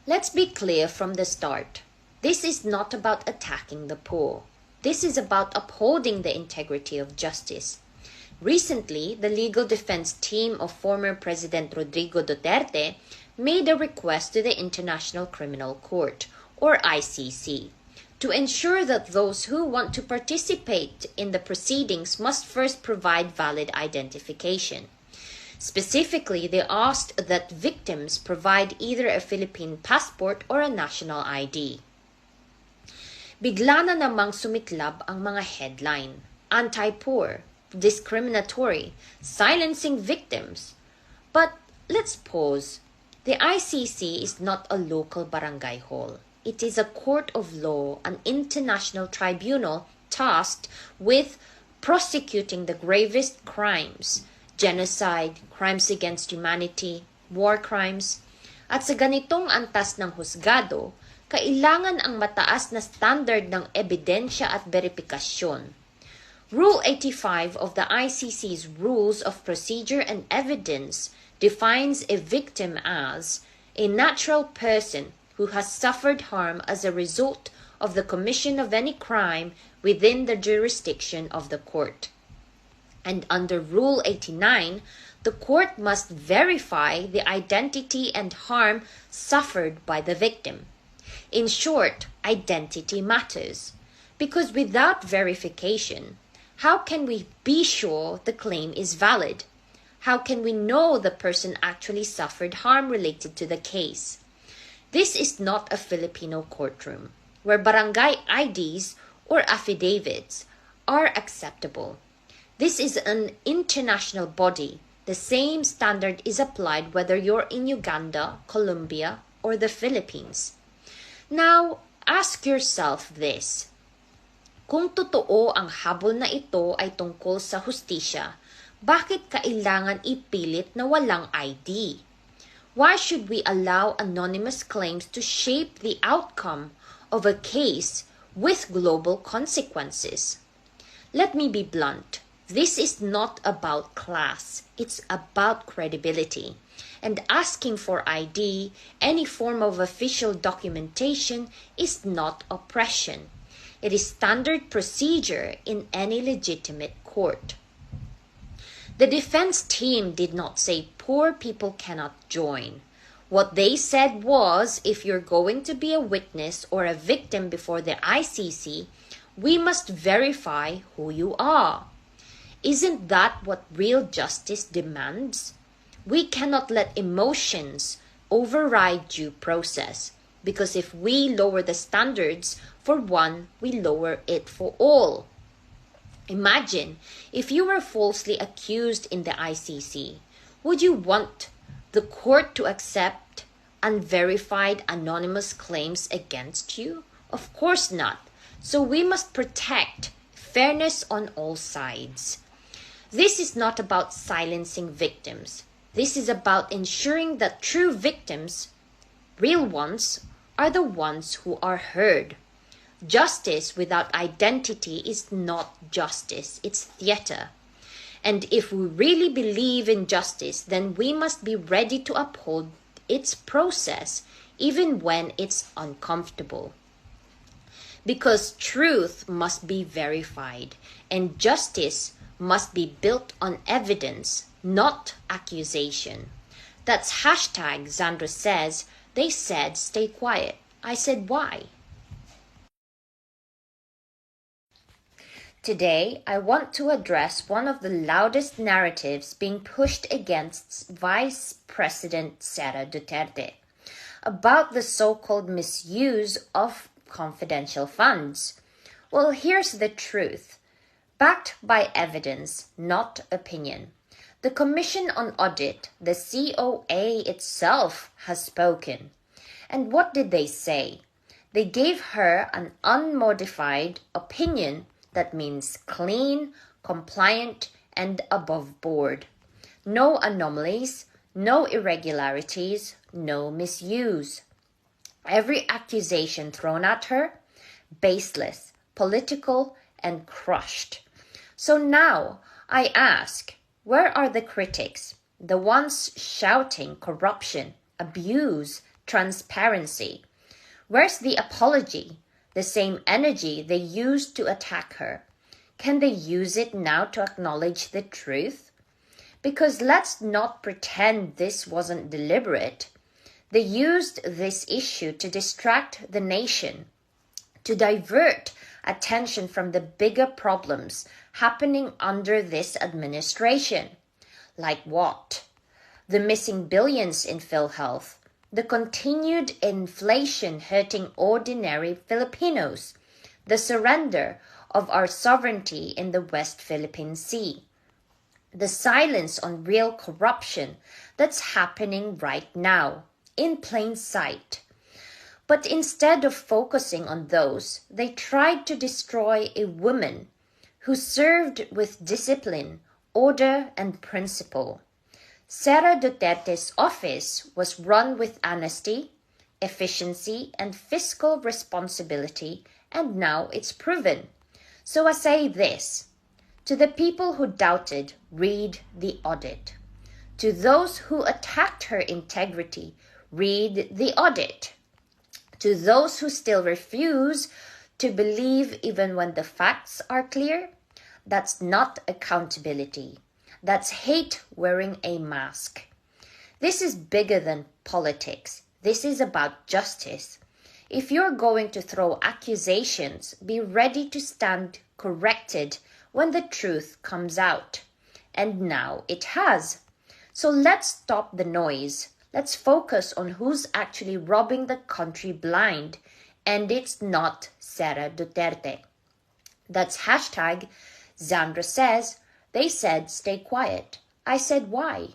Let's be clear from the start. This is not about attacking the poor. This is about upholding the integrity of justice. Recently, the legal defense team of former President Rodrigo Duterte made a request to the International Criminal Court, or ICC, to ensure that those who want to participate in the proceedings must first provide valid identification. Specifically, they asked that victims provide either a Philippine passport or a national ID. Bigla na namang sumiklab ang mga headline: anti-poor, discriminatory, silencing victims. But let's pause. The ICC is not a local barangay hall. It is a court of law, an international tribunal tasked with prosecuting the gravest crimes: genocide, crimes against humanity, war crimes. At sa ganitong antas ng husgado, kailangan ang mataas na standard ng ebidensya at verifikasyon. Rule 85 of the ICC's Rules of Procedure and Evidence defines a victim as a natural person who has suffered harm as a result of the commission of any crime within the jurisdiction of the court. And under Rule 89, the court must verify the identity and harm suffered by the victim. In short, identity matters, because without verification, how can we be sure the claim is valid? How can we know the person actually suffered harm related to the case? This is not a Filipino courtroom, where barangay IDs or affidavits are acceptable. This is an international body. The same standard is applied whether you're in Uganda, Colombia, or the Philippines. Now, ask yourself this. Kung totoo ang habol na ito ay tungkol sa hustisya, bakit kailangan ipilit na walang ID? Why should we allow anonymous claims to shape the outcome of a case with global consequences? Let me be blunt. This is not about class. It's about credibility. And asking for ID, any form of official documentation, is not oppression. It is standard procedure in any legitimate court. The defense team did not say poor people cannot join. What they said was, if you're going to be a witness or a victim before the ICC, we must verify who you are. Isn't that what real justice demands? We cannot let emotions override due process, because if we lower the standards for one, we lower it for all. Imagine if you were falsely accused in the ICC. Would you want the court to accept unverified anonymous claims against you? Of course not. So we must protect fairness on all sides. This is not about silencing victims. This is about ensuring that true victims, real ones, are the ones who are heard. Justice without identity is not justice, it's theater. And if we really believe in justice, then we must be ready to uphold its process, even when it's uncomfortable. Because truth must be verified, and justice must be built on evidence, not accusation. That's hashtag Xandro says, they said stay quiet. I said why? Today, I want to address one of the loudest narratives being pushed against Vice President Sara Duterte about the so-called misuse of confidential funds. Well, here's the truth. Backed by evidence, not opinion. The Commission on Audit, the COA itself, has spoken. And what did they say? They gave her an unmodified opinion that means clean, compliant, and above board. No anomalies, no irregularities, no misuse. Every accusation thrown at her, baseless, political, and crushed. So now I ask, where are the critics, the ones shouting corruption, abuse, transparency. Where's the apology? The same energy they used to attack her. Can they use it now to acknowledge the truth? Because let's not pretend this wasn't deliberate. They used this issue to distract the nation, to divert attention from the bigger problems happening under this administration. Like what? The missing billions in PhilHealth, the continued inflation hurting ordinary Filipinos, the surrender of our sovereignty in the West Philippine Sea, the silence on real corruption that's happening right now, in plain sight. But instead of focusing on those, they tried to destroy a woman who served with discipline, order, and principle. Sara Duterte's office was run with honesty, efficiency, and fiscal responsibility, and now it's proven. So I say this, to the people who doubted, read the audit. To those who attacked her integrity, read the audit. To those who still refuse to believe even when the facts are clear, that's not accountability. That's hate wearing a mask. This is bigger than politics. This is about justice. If you're going to throw accusations, be ready to stand corrected when the truth comes out. And now it has. So let's stop the noise. Let's focus on who's actually robbing the country blind. And it's not Sara Duterte. That's hashtag Zandra says. They said stay quiet. I said why?